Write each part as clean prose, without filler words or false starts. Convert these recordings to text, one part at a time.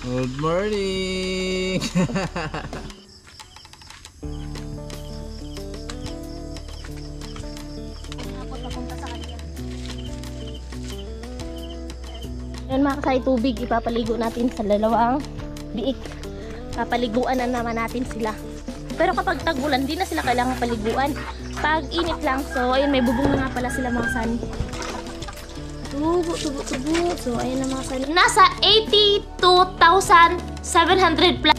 Good morning! Yan mga kasay, tubig ipapaligo natin sa dalawang biik. Papaliguan na naman natin sila. Pero kapag tag-ulan, di na sila kailangan paliguan. Pag init lang, so ayun, may bubong na nga pala sila mga sani. Tubo. So ayun na mga sani. Nasa 82,700 plus.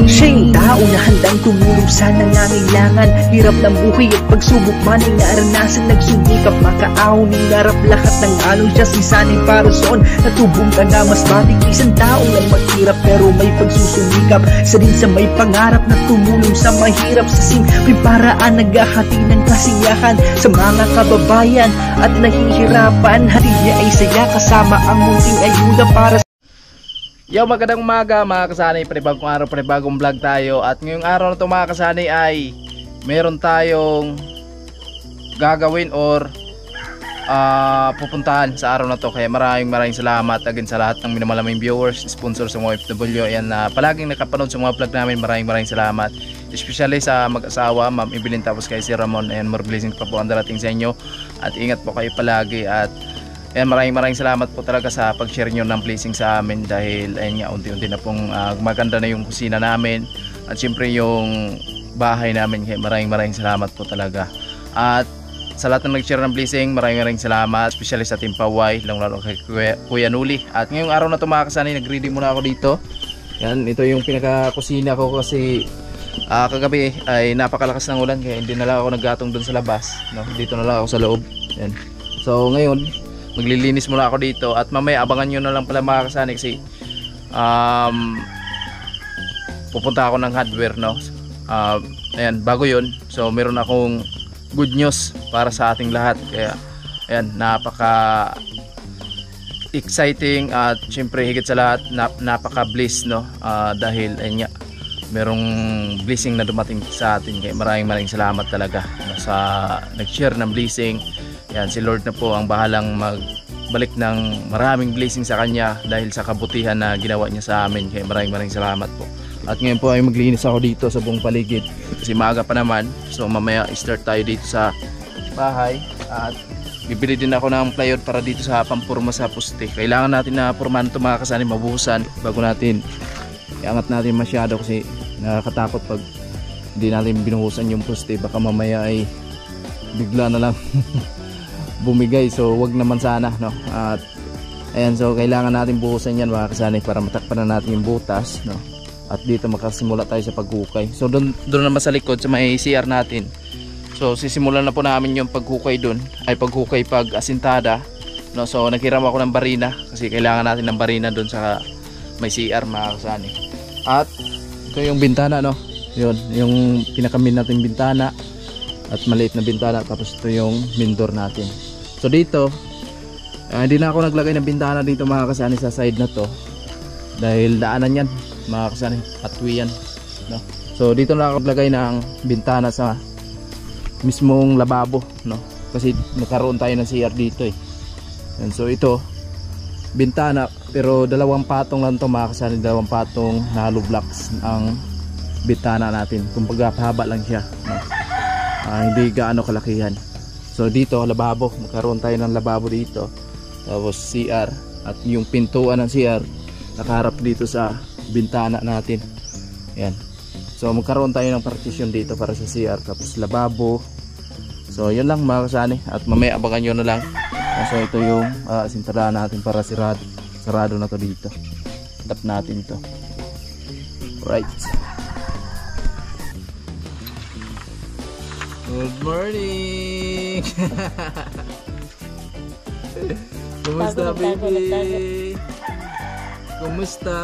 Siya'y tao na handang tumulong sa nangangailangan. Hirap ng buhay at pagsubok man ay naranasan. Nagsumikap makaaon, hinarap lahat ng alon. Siya si sanay para soon, natubong ka na mas batik. Isang tao lang maghirap pero may pagsusumikap. Isa din sa may pangarap na tumulong sa mahirap. Sa simpleng paraan naghahati ng kasiyahan sa mga kababayan at nahihirapan. Hatid niya ay saya kasama ang munting ayuda para Yo, magandang umaga mga kasanay, panibagong araw, panibagong vlog tayo. At ngayong araw na ito mga kasanay ay meron tayong gagawin or pupuntahan sa araw na to. Kaya maraming salamat again sa lahat ng minamalaming viewers, sponsor sa mga FW. Ayan na palaging nakapanood sa mga vlog namin, maraming salamat. Especially sa mag-asawa, Ma'am Evelyn tapos kay si Ramon. Ayan, more blessings pa po ang darating sa inyo. At ingat po kayo palagi. At ayan, maraming salamat po talaga sa pag-share nyo ng blessing sa amin. Dahil ayun nga, unti-unti na pong maganda na yung kusina namin. At syempre yung bahay namin. Kaya maraming salamat po talaga. At sa lahat ng nag-share ng blessing, maraming salamat. Especially sa Team Paway, lalo kay Kuya Nuli. At ngayong araw na ito mga kasanay, nag-reading muna ako dito. Yan, ito yung pinaka-kusina ko kasi kagabi ay napakalakas ng ulan. Kaya hindi na lang ako naggatong dun sa labas, no? Dito na lang ako sa loob. Yan. So ngayon, maglilinis muna ako dito. At mamaya abangan nyo na lang pala mga kasanay kasi pupunta ako ng hardware, no? Ayan, bago yun. So meron akong good news para sa ating lahat. Kaya ayan, napaka exciting at syempre higit sa lahat napaka bliss, no? Dahil ayun nga, merong blessing na dumating sa atin. Kaya maraming salamat talaga, no, sa nag-share ng blessing. Yan, si Lord na po ang bahalang magbalik ng maraming blessing sa kanya dahil sa kabutihan na ginawa niya sa amin. Kaya maraming salamat po. At ngayon po ay maglinis ako dito sa buong paligid kasi maaga pa naman. So mamaya start tayo dito sa bahay at bibili din ako ng plywood para dito sa pampurma sa poste. Kailangan natin na purmahan ito mga kasanay, mabuhusan bago natin iangat natin masyado kasi nakakatakot pag hindi natin binuhusan yung poste. Baka mamaya ay bigla na lang bumigay, so wag naman sana, no? At ayan, so kailangan natin buhusan yan mga kasanay para matakpan na natin yung butas, no? At dito makasimula tayo sa paghukay. So doon naman sa likod sa may CR natin, so sisimulan na po namin yung paghukay doon, ay paghukay pag asintada, no? So naghiram ako ng barina kasi kailangan natin ng barina doon sa may CR mga kasanay. At ito yung bintana, no? Yun, yung pinakamin natin bintana at maliit na bintana, tapos ito yung main door natin. So dito hindi na ako naglagay ng bintana dito mga kasanay sa side na to dahil daanan yan mga kasanay, patwi yan, no? So dito na ako naglagay ng bintana sa mismong lababo, no? Kasi nagkaroon tayo ng CR dito eh. And so ito bintana pero dalawang patong lang to mga kasanay, dalawang patong na hollow blocks ang bintana natin. Kumbaga haba lang siya, no? Hindi gaano kalakihan. So dito lababo, magkaroon tayo ng lababo dito. Tapos CR at yung pintuan ng CR nakaharap dito sa bintana natin. Yan. So magkaroon tayo ng partition dito para sa CR tapos lababo. So yun lang mga kasanay at mamaya abangan nyo na lang. So ito yung sintarahan natin para sarado na to dito. Tap natin to. Right. Good morning! Kumusta, baby? Kumusta?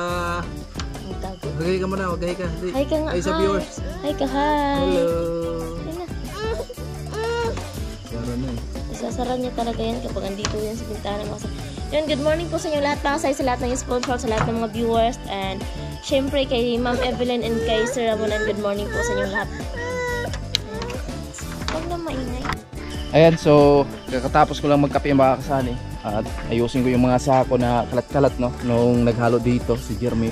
Magay ka muna, magay ka. Hi ka nga. Hi sa viewers. Hi ka, hi. Hello. Sara na eh. Isasara niya talaga yan kapag andito yan sa bintana. Yun, good morning po sa inyo lahat. Pakasay sa lahat ng sponsor, sa lahat ng mga viewers. And syempre kay Ma'am Evelyn and kay Sir Ramon. And good morning po sa inyo lahat. Huwag na maingay. Ayan, so kakatapos ko lang magkape mga kasani at ayusin ko yung mga sako na kalat-kalat no nung naghalo dito si Jeremy.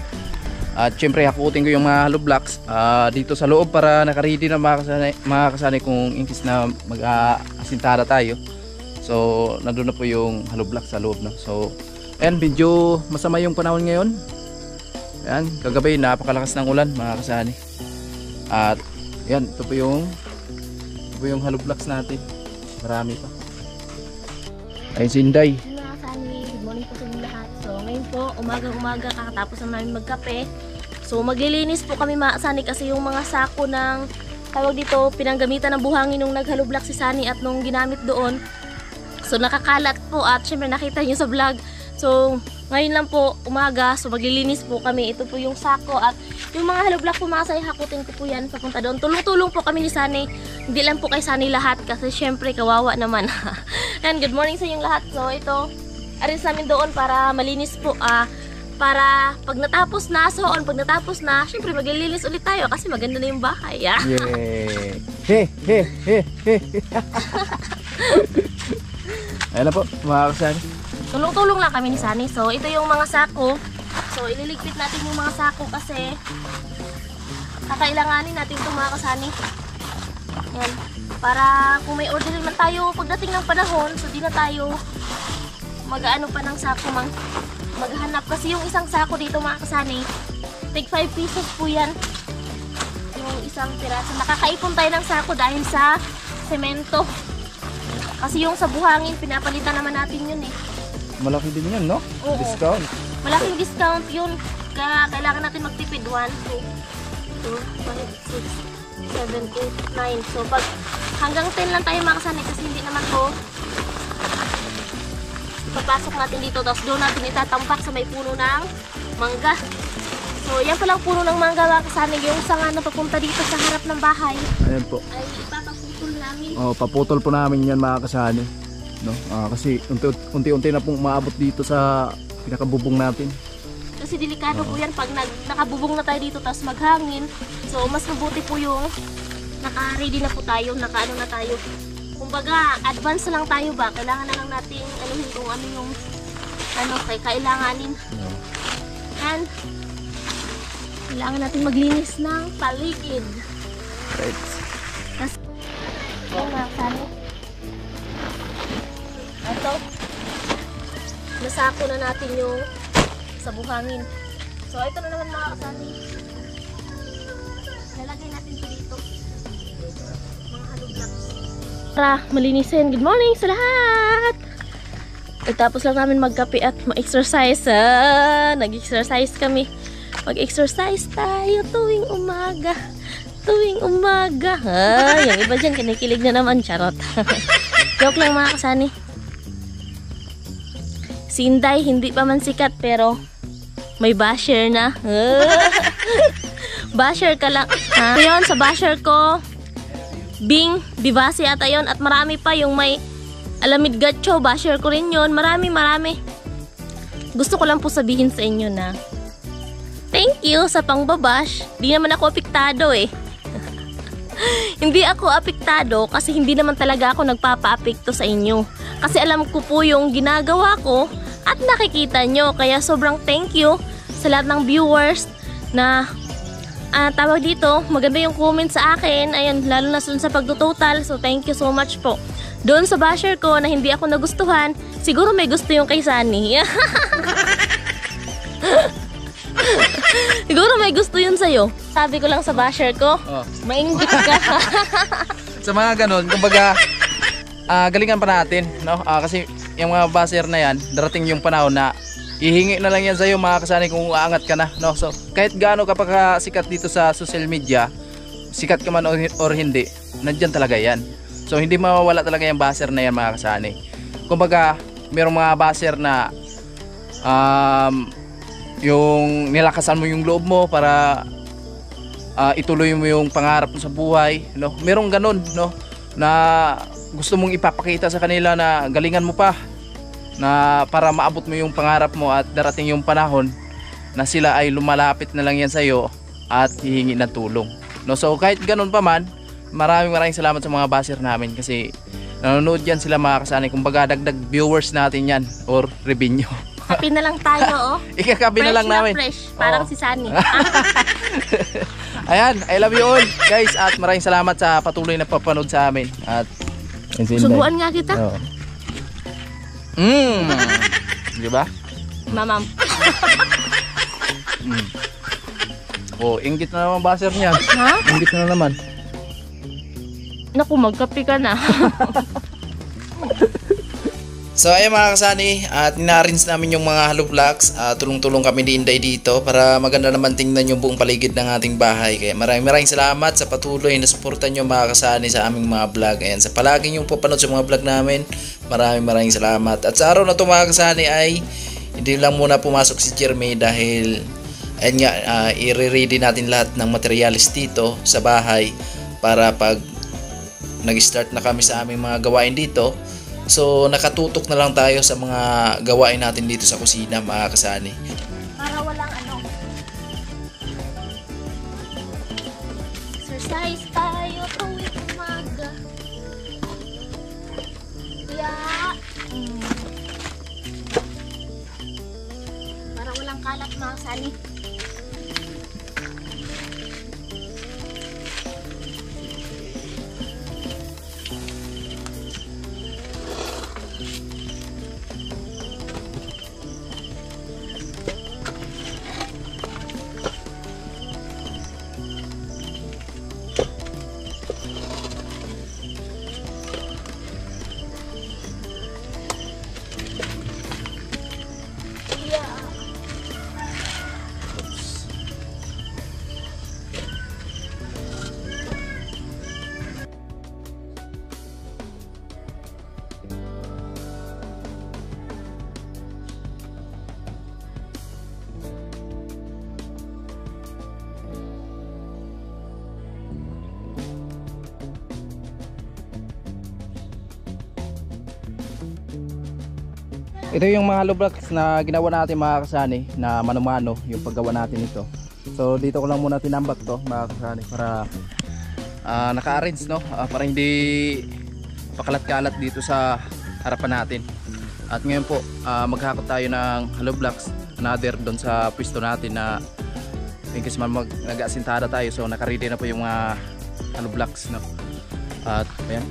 At syempre hakutin ko yung mga hollow blocks dito sa loob para naka-ready na mga kasani kung inkis na mag-asintada tayo. So nandun na po yung hollow blocks sa loob no. So ayan, medyo masama yung panahon ngayon. Ayan, kagabi napakalakas ng ulan mga kasani. At ayan, ito po yung hollow blocks natin. Marami pa. Ayun si Inday. Mga kasani, good morning po sa inyo lahat. So ngayon po, umaga kakatapos na namin magkape. So maglilinis po kami mga kasani kasi yung mga sako ng tawag dito, pinanggamitan ng buhangin nung naghalo block si Sunny at nung ginamit doon. So nakakalat po at syempre nakita nyo sa vlog. So ngayon lang po umaga, so maglilinis po kami. Ito po yung sako at yung mga hollow block po mga kasani, hakutin ko po yan papunta doon. Tulong-tulong po kami ni Sunny. Hindi lang po kay Sunny lahat kasi syempre kawawa naman. And good morning sa inyong lahat. So ito, aris namin doon para malinis po. Para pag natapos na, pag natapos na, syempre maglilinis ulit tayo kasi maganda na yung bahay. Yay! He! Ayan na po mga kasani. Tulong-tulong lang kami ni Sunny. So ito yung mga sako. So ililigpit natin yung mga sako kasi kakailanganin natin itong mga kasani. Yan. Para kung may order naman tayo pagdating ng panahon, so di na tayo mag-ano pa ng sako maghanap. Kasi yung isang sako dito mga kasani, take 5 pesos po yan. Yung isang piraso. Nakakaipon tayo ng sako dahil sa semento. Kasi yung sa buhangin, pinapalitan naman natin yun eh. Malaki din yan, no? Oo. Discount. Malaking discount yun. Kaya kailangan natin magtipid. 1, 2, 5, 6, 7, 8, 9. So pag hanggang 10 lang tayo makasani kasi hindi naman po ipapasok natin dito. Tapos doon natin itatampak sa may puno ng mangga. So yan palang puno ng mangga makasani. Yung sanga na papunta dito sa harap ng bahay Ayan po. ay ipapaputol namin. Paputol po namin yan mga kasani. No? Kasi unti-unti na pong maabot dito sa pinakabubong natin. Kasi delikado po yan pag nakabubong na tayo dito tapos maghangin. So mas mabuti po yung naka-ready na po tayo, naka-ano na tayo. Kumbaga, advance na lang tayo ba? Kailangan na lang natin anuhin kung ano yung kailanganin. And kailangan natin maglinis ng paligid. Right. Kasi yung mga kasani. Ito, nasako na natin yung sa buhangin. So ito na naman mga kasani. Lalagay natin ito dito. Mga hollow blocks. Para malinisin. Good morning sa lahat! Tapos lang namin magkape at ma-exercise. Nag-exercise kami. Mag-exercise tayo tuwing umaga. Tuwing umaga. Yung iba dyan kinikilig na naman. Charot. Joke lang mga kasani. Si Inday, hindi pa man sikat pero may basher na. Basher ka lang. So yun, sa basher ko, Bing, Bivasi ata yun. At marami pa yung may Alamid Gacho, basher ko rin yun. Marami. Gusto ko lang po sabihin sa inyo na thank you sa pangbabash. Di naman ako apektado eh. Hindi ako apektado kasi hindi naman talaga ako nagpapa-apekto sa inyo. Kasi alam ko po yung ginagawa ko at nakikita nyo. Kaya sobrang thank you sa lahat ng viewers na tawag dito. Maganda yung comment sa akin. Ayun, lalo na sa pagtutotal. So thank you so much po. Doon sa basher ko na hindi ako nagustuhan, siguro may gusto yung kay Sunny. Siguro may gusto yun sa'yo. Sabi ko lang sa basher ko, mainggit ka. Sa mga ganon, kumbaga galingan pa natin, no? Kasi yung mga basher na yan, darating yung panahon na ihingi na lang yan sa'yo mga kasani kung aangat ka na, no? So kahit gaano ka pa sikat dito sa social media, sikat ka man or hindi, nandyan talaga yan. So hindi mawawala talaga yung basher na yan mga kasani. Kumbaga mayroong mga basher na yung nilakasan mo yung loob mo para ituloy mo yung pangarap mo sa buhay, no? Merong ganun, no? Na gusto mong ipapakita sa kanila na galingan mo pa, na para maabot mo yung pangarap mo at darating yung panahon na sila ay lumalapit na lang yan sa iyo at hihingi ng tulong, no? So kahit ganun pa man, maraming salamat sa mga basher namin kasi nanonood yan sila mga kasani. Kumbaga dagdag viewers natin yan or revenue. Happy na lang tayo, oh. Ikakabi na lang namin. Fresh, parang Oo. si Sunny. Ayan, I love you all guys at maraming salamat sa patuloy na papanood sa amin. At Subuan nga kita. Oo. Di ba? Mamam. Oh, inggit na naman baser niyan. Ha? Inggit na naman. Naku, magkape ka na. So ayun mga kasani, at ninarins namin yung mga hollow blocks. Tulong-tulong kami ni Inday dito para maganda naman tingnan yung buong paligid ng ating bahay. Kaya maraming salamat sa patuloy na suportan nyo mga kasani sa aming mga vlog. Ayan, sa palagi yung papanood sa mga vlog namin, maraming salamat. At sa araw na ito mga kasani ay hindi lang muna pumasok si Jeremy dahil ayun nga, i-ready natin lahat ng materialis dito sa bahay para pag nag-start na kami sa aming mga gawain dito. So nakatutok na lang tayo sa mga gawain natin dito sa kusina mga kasani. Para walang ano. Exercise tayo tuwing umaga. Yeah. Para walang kalat mga kasani. Ito yung mga hollow blocks na ginawa natin mga kasani na mano-mano yung paggawa natin ito. So dito ko lang muna tinambak to mga kasani para naka-arrange, no? Para hindi pakalat-kalat dito sa harapan natin. At ngayon po maghakot tayo ng hollow blocks, another doon sa pwesto natin na in case man nag-asintada tayo. So naka-ready na po yung mga hollow blocks, no? At ayan.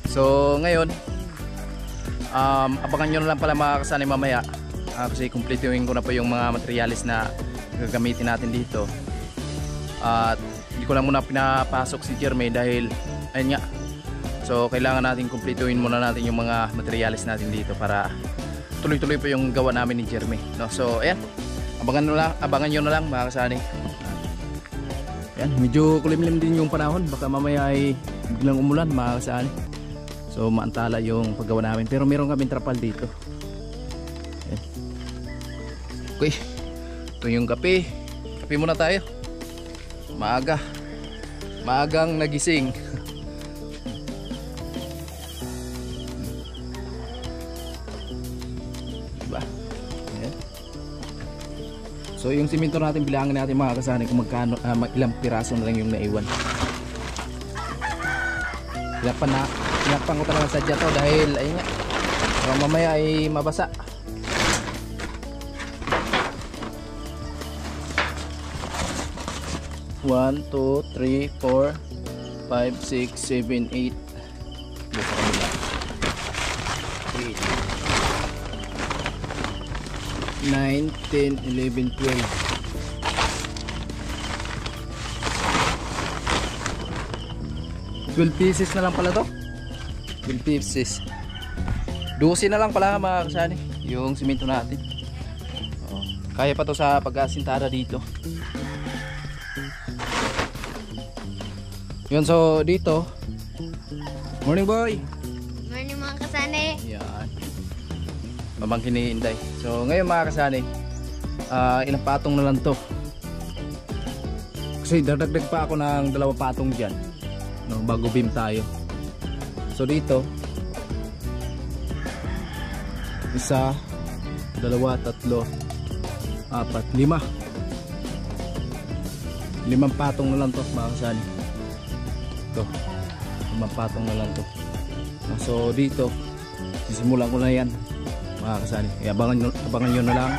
So ngayon abangan nyo na lang pala mga kasani mamaya kasi kumpletuhin ko na po yung mga materialis na gagamitin natin dito. At hindi ko lang muna pinapasok si Jeremy dahil ayun nga, so kailangan natin kumpletuhin muna natin yung mga materialis natin dito para tuloy-tuloy po yung gawa namin ni Jeremy, no? So ayan, abangan nyo na lang mga kasani. Ayan, medyo kulimlim din yung panahon, baka mamaya ay biglang umulan mga kasani. So maantala yung paggawa namin, pero meron kaming trapal dito. Ayan. Okay, ito yung kape. Kape muna tayo. Maagang nagising. Diba? Ayan. So yung simento natin, bilangin natin mga kasani kung magkano, ilang piraso na lang yung naiwan. Pinakpan ko talaga sadya to dahil ayun nga, mamaya ay mabasa. One, 2, 3, 4, 5, 6, 7, 8. Dito sa kabila. 8, 9, 10, 11, 12. 12 pieces na lang pala to. 12 pieces. 12 na lang pala mga kasani yung simento natin. Kaya pa to sa pag-asintada dito. Yun, so dito. Morning boy. Morning mga kasani. Yan. Pamangkin ni Inday. So ngayon mga kasani, ilang patong na lang to. Kasi dadagdag pa ako ng 2 patong dyan, no, bago beam tayo. So dito 1, 2, 3, 4, 5 5 patong na lang to mga kasani. Ito 5 patong na lang to. So dito sisimulan ko na yan mga kasani, abangan nyo na lang.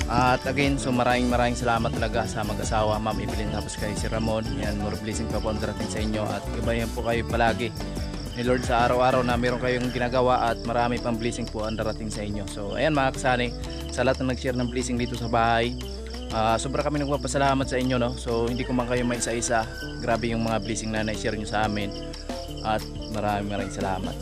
At again, so maraming salamat talaga sa mag-asawa Ma'am Evelyn tapos kay si Ramon. Yan, more blessing pa po ang darating sa inyo at gabayan po kayo palagi ni Lord sa araw-araw na meron kayong ginagawa at marami pang blessing po ang darating sa inyo. So ayan mga kasani, sa lahat na nag-share ng blessing dito sa bahay, sobra kami nagpapasalamat sa inyo, no? So hindi ko man kayo may isa-isa, grabe yung mga blessing na na-share nyo sa amin at maraming salamat.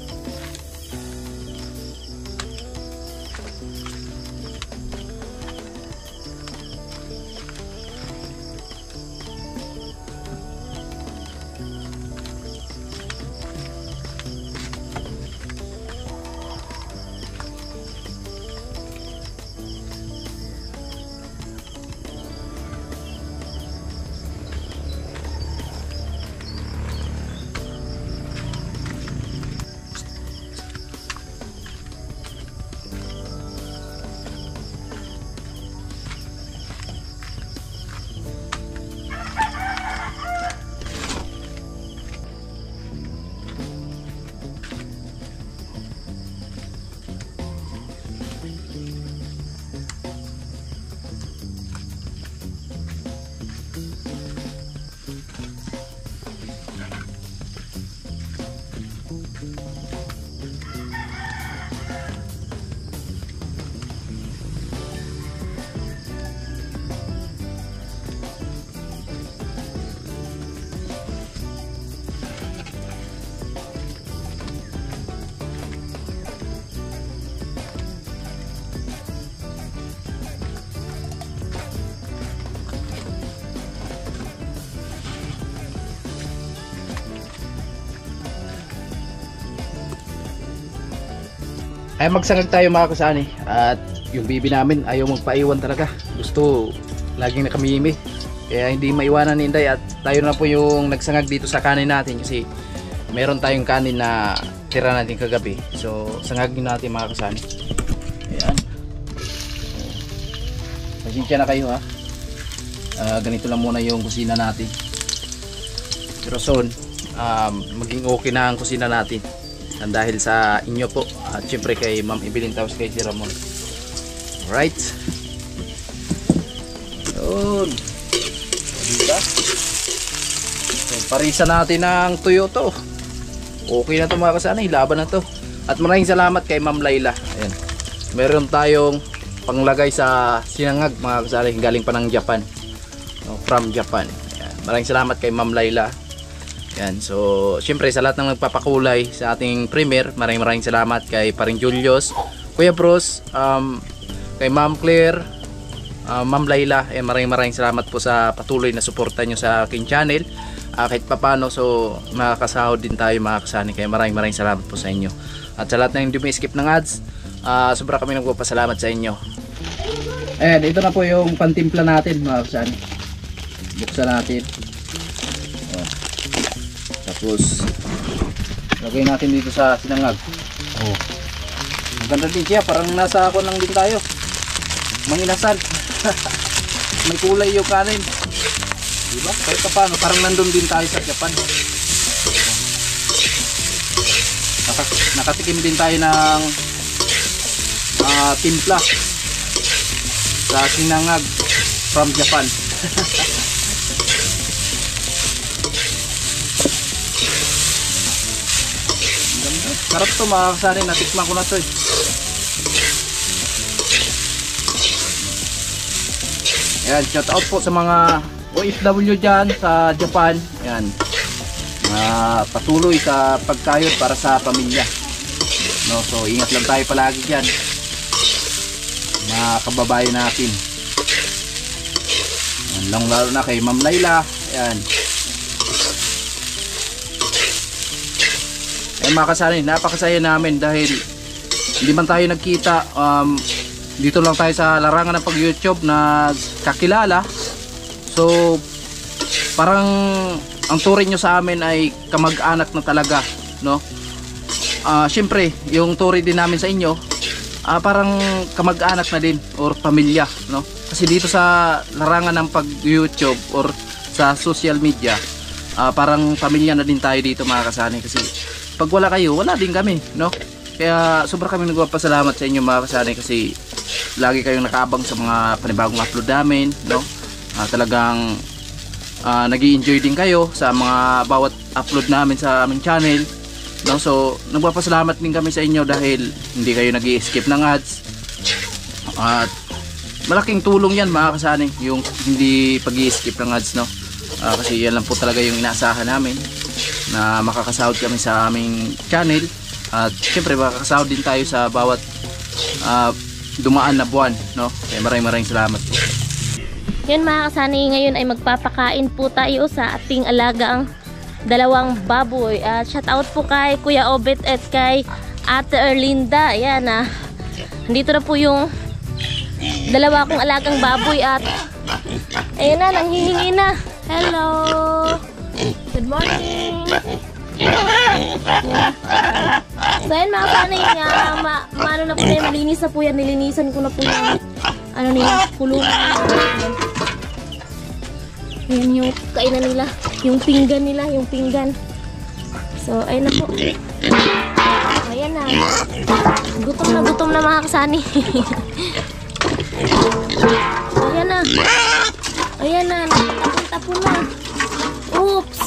Ay magsangag tayo mga kasani at yung bibi namin ayaw magpaiwan talaga, gusto laging nakamimi kaya hindi maiwanan ni Inday at tayo na po yung nagsangag dito sa kanin natin kasi meron tayong kanin na tira natin kagabi, so sangagin natin mga kasani. Ayan, pasensya na kayo ha, ganito lang muna yung kusina natin pero soon maging okay na ang kusina natin dahil sa inyo po at syempre kay Ma'am Evelyn tapos kay si Ramon. Alright, yun, diba? So, parisa natin ng tuyo to, okay na to mga kasana, laban na to. At maraming salamat kay Ma'am Layla. Ayan, meron tayong panglagay sa sinangag mga kasana, galing pa ng Japan, from Japan. Ayan, maraming salamat kay Ma'am Layla. Yan, so syempre sa lahat ng nagpapakulay sa ating premiere, maraming salamat kay Paring Julius, Kuya Bros, kay Ma'am Claire, Ma'am Layla. Maraming salamat po sa patuloy na suporta nyo sa aking channel. Kahit papano, so makakasahod din tayo mga kasani, kaya maraming salamat po sa inyo. At sa lahat ng hindi skip ng ads, sobra kami nagpapasalamat sa inyo. Ayan, ito na po yung pantimpla natin mga kasani. Buksan natin. Tapos lagay natin dito sa sinangag. Maganda din siya, parang nasa ako lang din tayo, manginasal. May kulay yung kanin, diba? Kahit pa paano, parang nandun din tayo sa Japan. Nakatikim din tayo ng timpla sa sinangag from Japan. Sarap to mga kasani, natikman ko na to eh. Ayan, shout out po sa mga OFW dyan sa Japan. Ayan, patuloy sa pagkayod para sa pamilya, no? So ingat lang tayo palagi dyan, mga kababayan natin. Ayan, lalo na kay Ma'am Layla. Ayan, mga kasani, napakasaya namin dahil hindi man tayo nagkita, dito lang tayo sa larangan ng pag-YouTube nagkakilala. So parang ang turing nyo sa amin ay kamag-anak na talaga, no? Syempre yung turing din namin sa inyo, parang kamag-anak na din or pamilya, no? Kasi dito sa larangan ng pag-YouTube or sa social media, parang pamilya na din tayo dito mga kasani, kasi pag wala kayo, wala din kami, no? Kaya sobra kami nagpapasalamat sa inyo mga kasani, kasi lagi kayong nakaabang sa mga panibagong upload namin, no? Talagang nag-i-enjoy din kayo sa mga bawat upload namin sa aming channel, no? So nagpapasalamat din kami sa inyo dahil hindi kayo nag-i-skip ng ads. At malaking tulong yan mga kasani, yung hindi pag-i-skip ng ads, no? Kasi yan lang po talaga yung inaasahan namin, na makakasahod kami sa aming channel. At syempre makakasahod din tayo sa bawat dumaan na buwan, no? Kaya maraming salamat po. Yan mga kasani, ngayon ay magpapakain po tayo sa ating alagang dalawang baboy. Shout out po kay Kuya Obet at kay Ate Erlinda. Ayan nandito na po yung dalawa kong alagang baboy at ayan na, nanghihingi na. Hello! Good morning! So ayan mga kasani, maano na po na yung malinis na po yan. Nilinisan ko na po yung ano nila, kulungan. Ayan yung kainan nila, yung pinggan nila, yung pinggan. So ayan na po. Ayan na. Gutom na mga kasani. Ayan na. Ayan na, nagtapunta na. Oops.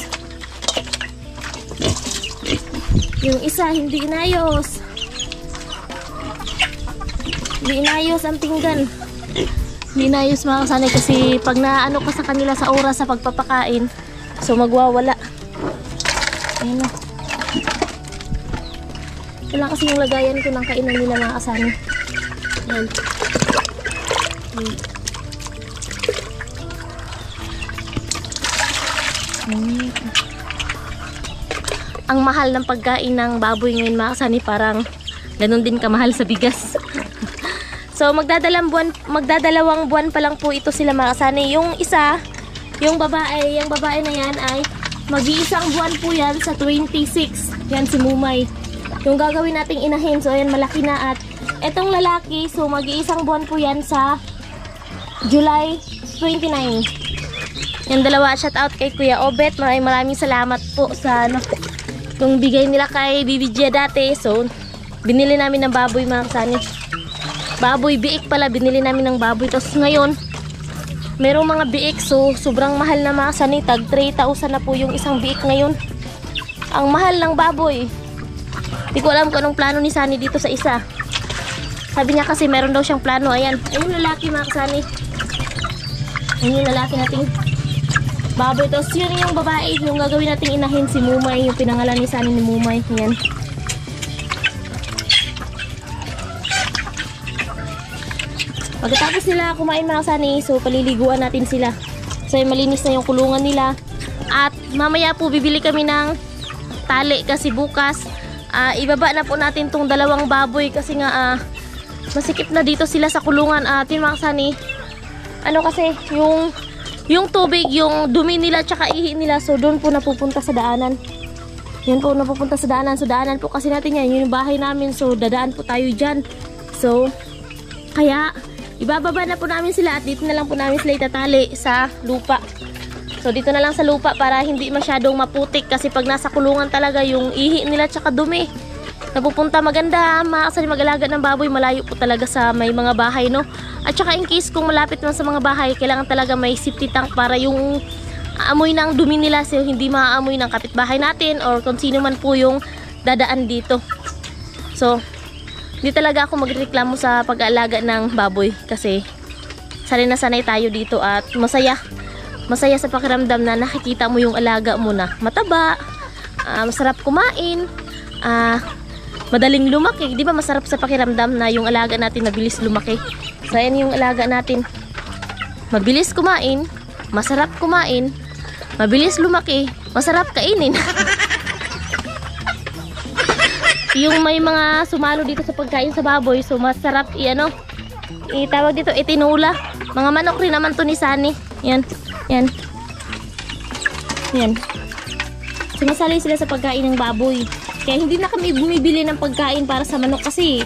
Yung isa hindi inayos. Hindi inayos ang pinggan. Hindi inayos mga kasani, kasi pag naano ka sa kanila sa oras sa pagpapakain, so magwawala. Ayan na. Wala kasi yung lagayan ko ng kainan nila mga kasani. Ayan. Ang mahal ng pagkain ng baboy ngayon mga kasani, parang ganun din kamahal sa bigas. So magdadalawang buwan pa lang po ito sila mga kasani. Yung isa, yung babae na yan ay mag-iisang buwan po yan sa 26. Yan si Mumay. Yung gagawin nating inahin, so ayan malaki na. At etong lalaki, so mag-iisang buwan po yan sa July 29. Yung dalawa, shout out kay Kuya Obet. Maraming salamat po sa yung bigay nila kay Bibidya dati. So binili namin ng baboy mga kasani. Baboy biik pala, binili namin ng baboy. Tapos ngayon merong mga biik, so sobrang mahal na mga kasani. Tag 3,000 na po yung isang biik ngayon. Ang mahal ng baboy. Hindi ko alam kung anong plano ni Sunny dito sa isa. Sabi niya kasi meron daw siyang plano. Ayan, ayun lalaki mga kasani. Ayun yung lalaki nating baboy. Tapos yun yung babae, yung gagawin nating inahin, si Mumay, yung pinangalan ni Sunny ni Mumay. Yan. Pagkatapos nila kumain mga Sunny, so paliliguan natin sila. So malinis na yung kulungan nila. At mamaya po bibili kami ng tali kasi bukas ibaba na po natin tong dalawang baboy kasi nga masikip na dito sila sa kulungan. Yun mga Sunny, ano kasi yung tubig, yung dumi nila tsaka ihi nila, so doon po napupunta sa daanan. Yun po napupunta sa daanan. So daanan po kasi natin yan, yun yung bahay namin, so dadaan po tayo dyan. So kaya ibababa na po namin sila at dito na lang po namin sila itatali sa lupa. So dito na lang sa lupa para hindi masyadong maputik, kasi pag nasa kulungan talaga yung ihi nila tsaka dumi napupunta. Maganda makasali mag-alaga ng baboy, malayo po talaga sa may mga bahay, no? At saka in case kung malapit man sa mga bahay, kailangan talaga may safety tank para yung amoy ng dumi nila, so hindi maaamoy ng kapitbahay natin or kung sino man po yung dadaan dito. So hindi talaga ako magreklamo sa pag-aalaga ng baboy kasi sanay na sanay tayo dito at masaya sa pakiramdam na nakikita mo yung alaga mo na mataba, masarap kumain, madaling lumaki. Di ba masarap sa pakiramdam na yung alaga natin mabilis lumaki? So yan yung alaga natin, mabilis kumain, masarap kumain, mabilis lumaki, masarap kainin. Yung may mga sumalo dito sa pagkain sa baboy, so masarap itawag dito itinula. Mga manok rin naman to ni Sunny. Yan. Sumasali sila sa pagkain ng baboy. Kaya hindi na kami bumibili ng pagkain para sa manok kasi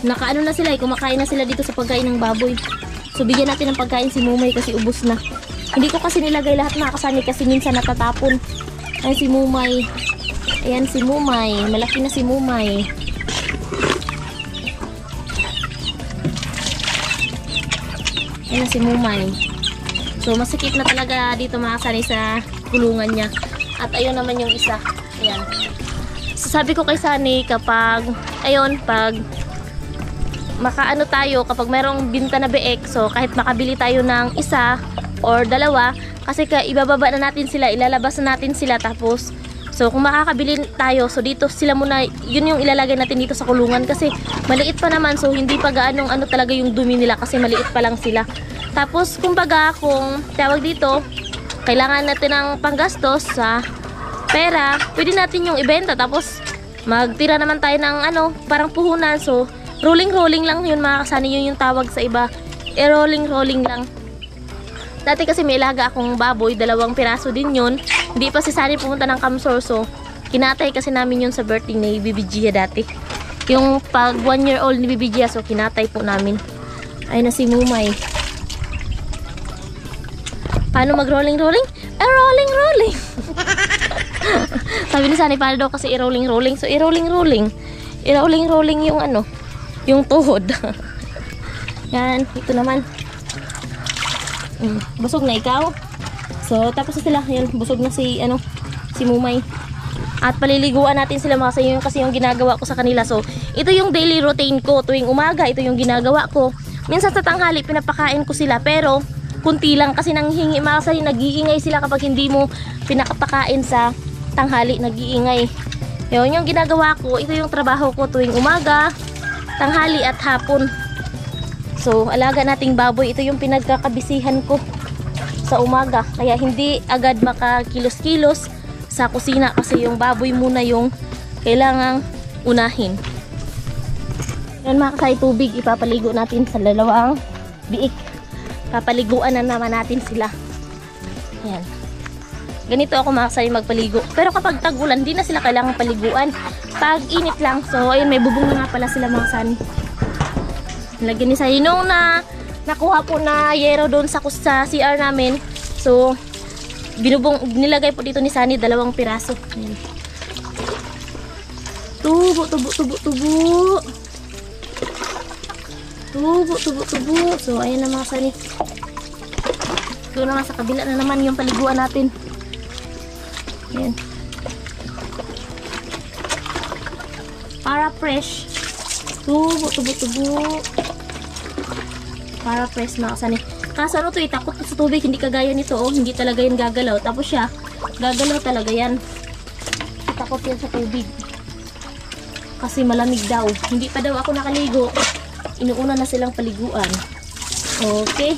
nakaano na sila, kumakain na sila dito sa pagkain ng baboy. So bigyan natin ng pagkain si Mumay kasi ubos na. Hindi ko kasi nilagay lahat na kasani kasi minsan natatapon. Ay si Mumay. Ayan si Mumay. Malaki na si Mumay. Ayan si Mumay. So masikip na talaga dito mga kasani sa kulungan niya. At ayun naman yung isa. Ayan. So sabi ko kay Sunny kapag ayun, pag makaano tayo, kapag merong binta na biik, so kahit makabili tayo ng isa or dalawa, kasi ibababa na natin sila, ilalabas na natin sila, tapos so kung makakabili tayo, so dito sila muna, yun yung ilalagay natin dito sa kulungan kasi maliit pa naman, so hindi pa gaanong ano talaga yung dumi nila kasi maliit pa lang sila. Tapos kumbaga kung tawag dito, kailangan natin ng panggastos sa pera, pwede natin yung ibenta tapos magtira naman tayo ng ano, parang puhunan. So rolling lang yun mga kasani, yun yung tawag sa iba, rolling lang. Dati kasi may ilaga akong baboy, 2 piraso din yun. Hindi pa si Sunny pumunta ng Kamsor, so kinatay kasi namin yun sa birthday ni Bibi Gia dati. Yung pag 1 year old ni Bibi Gia, so kinatay po namin. Ay na si Mumay. Paano mag-rolling? Rolling! Sabi ni Sunny, paano daw kasi i-rolling? So i-rolling yung ano, yung tuhod. Yan, ito naman. Busog na ikaw. So tapos na sila, yan, busog na si ano, si Mumay. At paliliguan natin sila kasi yung ginagawa ko sa kanila. So ito yung daily routine ko tuwing umaga, ito yung ginagawa ko. Minsan sa tanghali pinapakain ko sila, pero kunti lang kasi nanghihingi mga kasani, nag-iingay sila kapag hindi mo pinakapakain sa tanghali, nag-iingay. Yun yung ginagawa ko, ito yung trabaho ko tuwing umaga, tanghali at hapon. So alaga nating baboy, ito yung pinagkakabisihan ko sa umaga, kaya hindi agad makakilos-kilos sa kusina kasi yung baboy muna yung kailangang unahin. Yan mga kasay, tubig ipapaligo natin sa dalawang biik. Papaliguan na naman natin sila. Yan. Ganito ako mga kasay magpaligo. Pero kapag tag-ulan, di na sila kailangang paliguan. Pag init lang, so ayun, may bubong na nga pala sila mga kasani. Lagyan ni Sunny nung nakuha po na yero doon sa CR namin. So nilagay po dito ni Sunny 2 piraso. Ayan. Tubo. So ayan na mga Sunny. Doon naman sa kabila na naman yung paliguan natin. Ayan. Para fresh. Tubo. Para fresh mga Sunny. Kaso ano to, takot sa tubig, hindi kagaya nito, oh, hindi talaga yan gagalaw. Tapos siya, gagalaw talaga yan. Takot yan sa tubig. Kasi malamig daw. Hindi pa daw ako nakaligo. Inuuna na silang paliguan. Okay.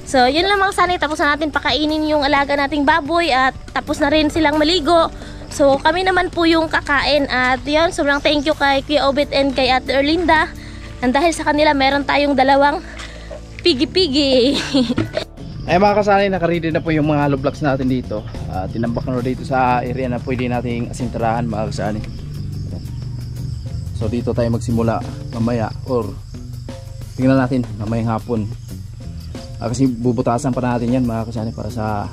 So, yun lang mga Sunny. Tapos na natin pakainin yung alaga nating baboy at tapos na rin silang maligo. So, kami naman po yung kakain. At yun, sobrang thank you kay Kuya Obet and kay Ate Erlinda. And dahil sa kanila, meron tayong 2 pigi-pigi. Ay mga kasani, nakaready na po yung mga hollow blocks natin dito. Tinambak na dito sa area na pwede nating asintarahan mga kasani. So dito tayo magsimula mamaya, or tingnan natin mamayang hapon. Kasi bubutasan pa natin yan mga kasani para sa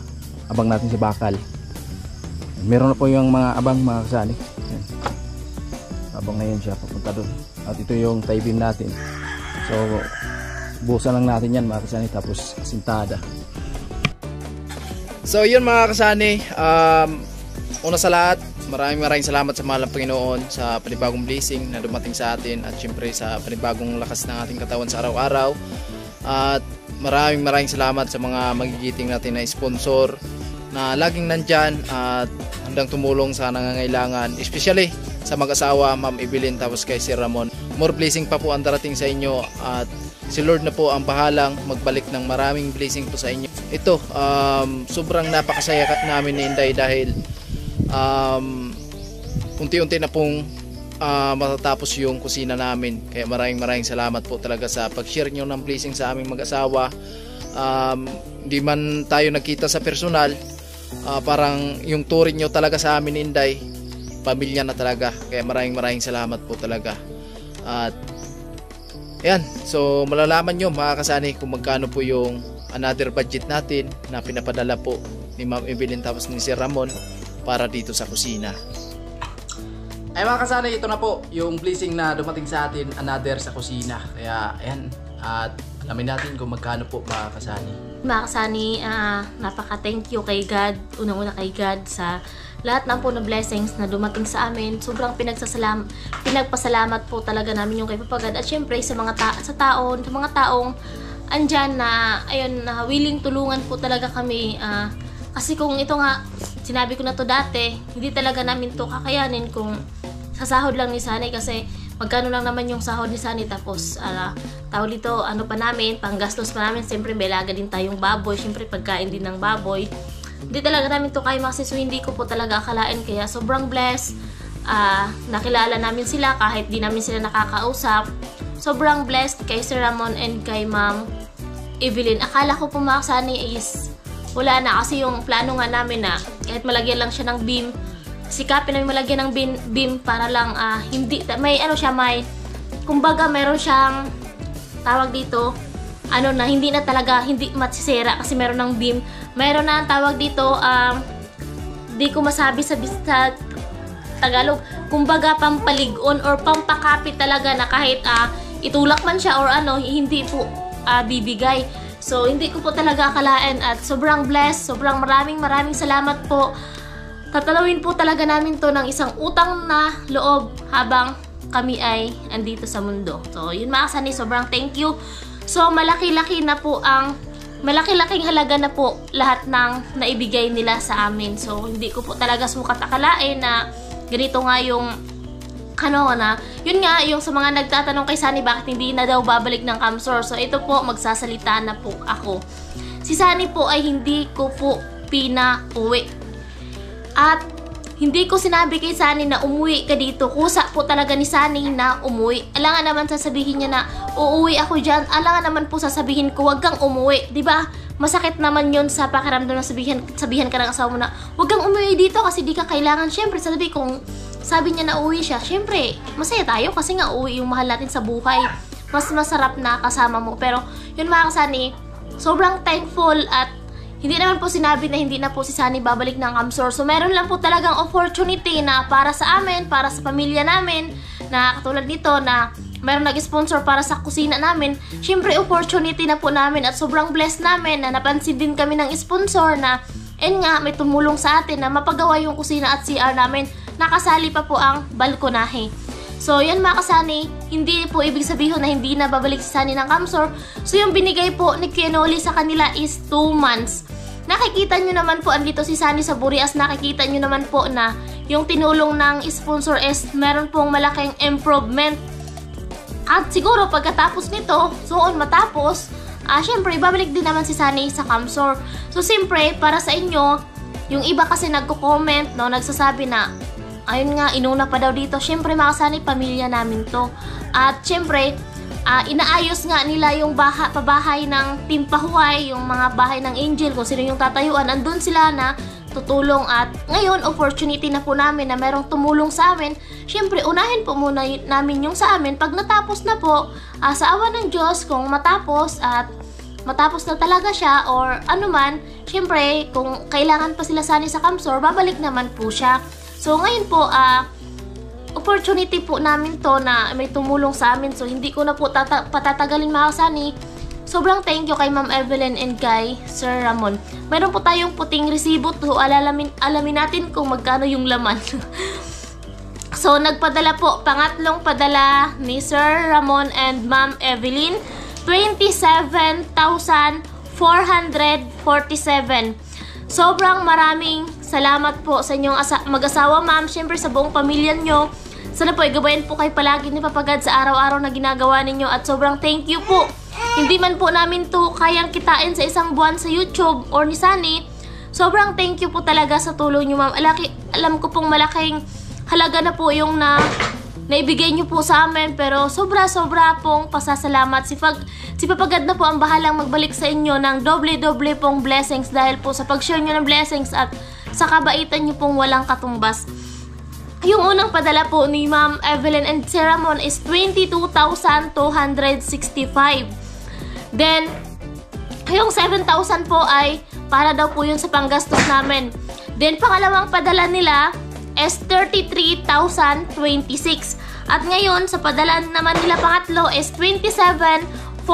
abang natin si bakal. Meron na po yung mga abang mga kasani. Abang na yun siya, papunta doon. At ito yung tie beam natin. So buhusan lang natin yan mga kasani, tapos sintada. So yun mga kasani, una sa lahat, maraming salamat sa mahal ng Panginoon sa panibagong blessing na dumating sa atin, at syempre sa panibagong lakas ng ating katawan sa araw-araw. At maraming salamat sa mga magigiting natin na sponsor na laging nandyan at handang tumulong sa nangangailangan, especially sa mag-asawa Ma'am Evelyn tapos kay Sir Ramon. More blessing pa po ang darating sa inyo, at si Lord na po ang bahalang magbalik ng maraming blessing po sa inyo. Ito, sobrang napakasaya namin ni Inday dahil unti-unti na pong matatapos yung kusina namin. Kaya maraming salamat po talaga sa pag-share nyo ng blessing sa aming mag-asawa. Hindi man tayo nagkita sa personal, parang yung turing nyo talaga sa amin ni Inday, pamilya na talaga. Kaya maraming salamat po talaga. At ayan, so malalaman nyo mga kasani kung magkano po yung another budget natin na pinapadala po ni Ma'am Evelyn tapos ni Sir Ramon para dito sa kusina. Ay mga kasanay, ito na po yung blessing na dumating sa atin, another sa kusina. Kaya ayan, at alamin natin kung magkano po mga kasani. Mga kasani, napaka-thank you kay God, unang-una kay God sa lahat ng po na blessings na dumating sa amin. Sobrang pinagpasalamat po talaga namin yung kay Papa God. At syempre sa mga taong andyan na, ayun, na willing tulungan po talaga kami. Kasi kung ito nga, sinabi ko na to dati, hindi talaga namin to kakayanin kung sasahod lang ni Sunny, kasi magkano lang naman yung sahod ni Sunny, tapos tawag dito, ano pa namin, panggastos pa namin, siyempre may laga din tayong baboy, siyempre pagkain din ng baboy, hindi talaga namin to kaya kasi, so hindi ko po talaga akalain, kaya sobrang blessed. Nakilala namin sila kahit di namin sila nakakausap. Sobrang blessed kay Sir Ramon and kay Ma'am Evelyn. Akala ko po mga Sunny is wala na, kasi yung plano nga namin na kahit malagyan lang siya ng beam, sikapin namin malagyan ng beam para lang hindi, may ano siya, may kumbaga meron siyang tawag dito, ano na, hindi na talaga, hindi matsisera kasi meron ng beam, meron na tawag dito, di ko masabi sa Tagalog, kumbaga pampaligon or pampakapit talaga na kahit itulak man siya or ano, hindi po bibigay. So, hindi ko po talaga akalain at sobrang blessed, sobrang maraming salamat po. Tatalawin po talaga namin to ng isang utang na loob habang kami ay andito sa mundo. So, yun mga kasani, sobrang thank you. So, malaki-laking halaga na po lahat ng naibigay nila sa amin. So, hindi ko po talaga sukat akalain na ganito nga yung ano na, yun nga, yung sa mga nagtatanong kay Sunny bakit hindi na daw babalik ng Camsor. So, ito po, magsasalita na po ako. Si Sunny po ay hindi ko po pinauwi. At hindi ko sinabi kay Sunny na umuwi ka dito. Kusa po talaga ni Sunny na umuwi. Alangan naman sasabihin niya na uuwi ako dyan. Alangan naman po sasabihin ko wag kang umuwi. Diba? Masakit naman yun sa pakiramdam na sabihan ka ng asawa mo na wag kang umuwi dito kasi di ka kailangan. Siyempre, kung sabi niya na uuwi siya, siyempre, masaya tayo kasi nga uuwi yung mahal natin sa buhay. Mas masarap na kasama mo. Pero yun mga Sunny, sobrang thankful at hindi naman po sinabi na hindi na po si Sunny babalik ng Camsor. So, meron lang po talagang opportunity na para sa amin, para sa pamilya namin, na katulad nito na meron nag-sponsor para sa kusina namin. Siyempre, opportunity na po namin at sobrang blessed namin na napansin din kami ng sponsor na nga, may tumulong sa atin na mapagawa yung kusina at CR namin. Nakasali pa po ang balkonahe. So, yan mga kasani, hindi po ibig sabihin na hindi na babalik si Sunny ng Camsor. So, yung binigay po ni Kienoli sa kanila is 2 months. Nakikita nyo naman po, andito si Sunny sa Burias, nakikita nyo naman po na yung tinulong ng sponsor is meron pong malaking improvement. At siguro pagkatapos nito, matapos, syempre, babalik din naman si Sunny sa Camsor. So, siyempre, para sa inyo, yung iba kasi nagko-comment, no, nagsasabi na, ayun nga, inuna pa daw dito. Siyempre, mga Sunny, pamilya namin to. At siyempre, inaayos nga nila yung pabahay ng Team Pahuay, yung mga bahay ng Angel, kung sino yung tatayuan. Andun sila na tutulong at ngayon, opportunity na po namin na merong tumulong sa amin. Siyempre, unahin po muna namin yung sa amin. Pag natapos na po, sa awa ng Diyos, kung matapos at matapos na talaga siya or anuman, siyempre, kung kailangan pa sila Sunny sa Camsor, babalik naman po siya. So, ngayon po, opportunity po namin to na may tumulong sa amin. So, hindi ko na po patatagalin mga Sunny. Sobrang thank you kay Ma'am Evelyn and kay Sir Ramon. Meron po tayong puting resibo to. Alamin natin kung magkano yung laman. So, nagpadala po, pangatlong padala ni Sir Ramon and Ma'am Evelyn, 27,447. Sobrang maraming salamat po sa inyong mag-asawa, ma'am. Siyempre sa buong pamilya nyo. Sana po igabayan po kayo palagi ni Papa God sa araw-araw na ginagawa ninyo. At sobrang thank you po. Hindi man po namin to kayang kitain sa isang buwan sa YouTube or ni Sunny. Sobrang thank you po talaga sa tulong nyo, ma'am. Alam ko pong malaking halaga na po yung naibigay nyo po sa amin. Pero sobra-sobra pong pasasalamat. Si Papa God na po ang bahalang magbalik sa inyo ng doble-doble pong blessings dahil po sa pag-share nyo ng blessings at sa kabaitan nyo pong walang katumbas. Yung unang padala po ni Ma'am Evelyn and Sir Ramon is 22,265. Then, yung 7,000 po ay para daw po yun sa panggastos namin. Then, pangalawang padala nila is 33,026. At ngayon, sa padala naman nila pangatlo is 27,447.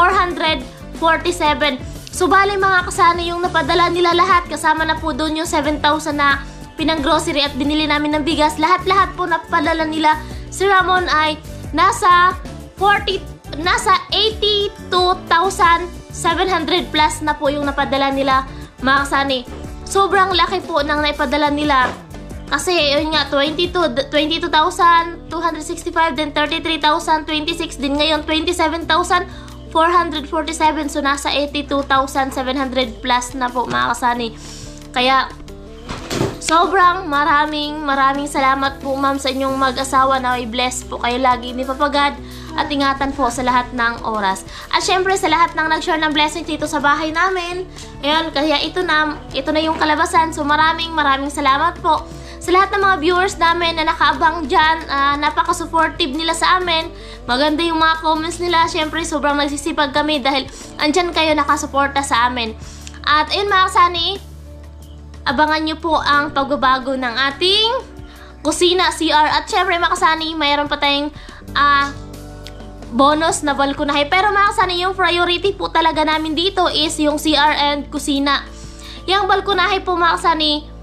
So, bali mga kasana yung napadala nila lahat. Kasama na po doon yung 7,000 na pinang-grocery at binili namin ng bigas. Lahat-lahat po napadala nila. Si Ramon ay nasa 82,700 plus na po yung napadala nila mga kasani. Sobrang laki po ng naipadala nila. Kasi yun nga, 22,265, then 33,026, din ngayon 27,447. So nasa 82,700 plus na po mga kasani. Kaya sobrang maraming salamat po ma'am sa inyong mag-asawa na i-bless po kayo lagi ni Papa God at ingatan po sa lahat ng oras. At syempre sa lahat ng nag-share ng blessing dito sa bahay namin. Ayun, kaya ito na yung kalabasan. So maraming salamat po sa lahat ng mga viewers namin na nakaabang dyan. Napaka-supportive nila sa amin. Maganda yung mga comments nila. Syempre sobrang nagsisipag kami dahil andyan kayo nakasuporta sa amin. At ayun mga kasani, abangan nyo po ang pagbabago ng ating kusina, CR. At syempre mga kasani, mayroon pa tayong bonus na balkonahe. Pero mga kasani, yung priority po talaga namin dito is yung CR and kusina. Yung balkonahe po mga kasani,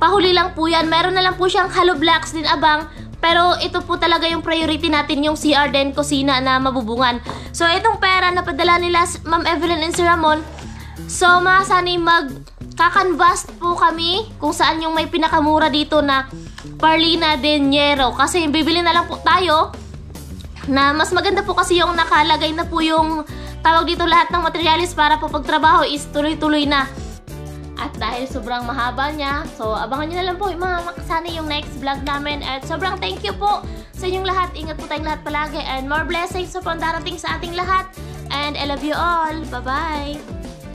pahuli lang po yan. Meron na lang po siyang hollow blocks din abang. Pero ito po talaga yung priority natin, yung CR din kusina na mabubungan. So itong pera na padala nila Ma'am Evelyn and si Ramon. So mga kasani, kakanvas po kami kung saan yung may pinakamura dito na Parlina de Niero. Kasi bibili na lang po tayo na mas maganda po kasi yung nakalagay na po yung tawag dito lahat ng materialis para po pagtrabaho is tuloy-tuloy na. At dahil sobrang mahaba niya, so abangan nyo na lang po mga makasana yung next vlog namin. At sobrang thank you po sa inyong lahat. Ingat po tayong lahat palagi and more blessings po ang darating sa ating lahat. And I love you all. Bye-bye!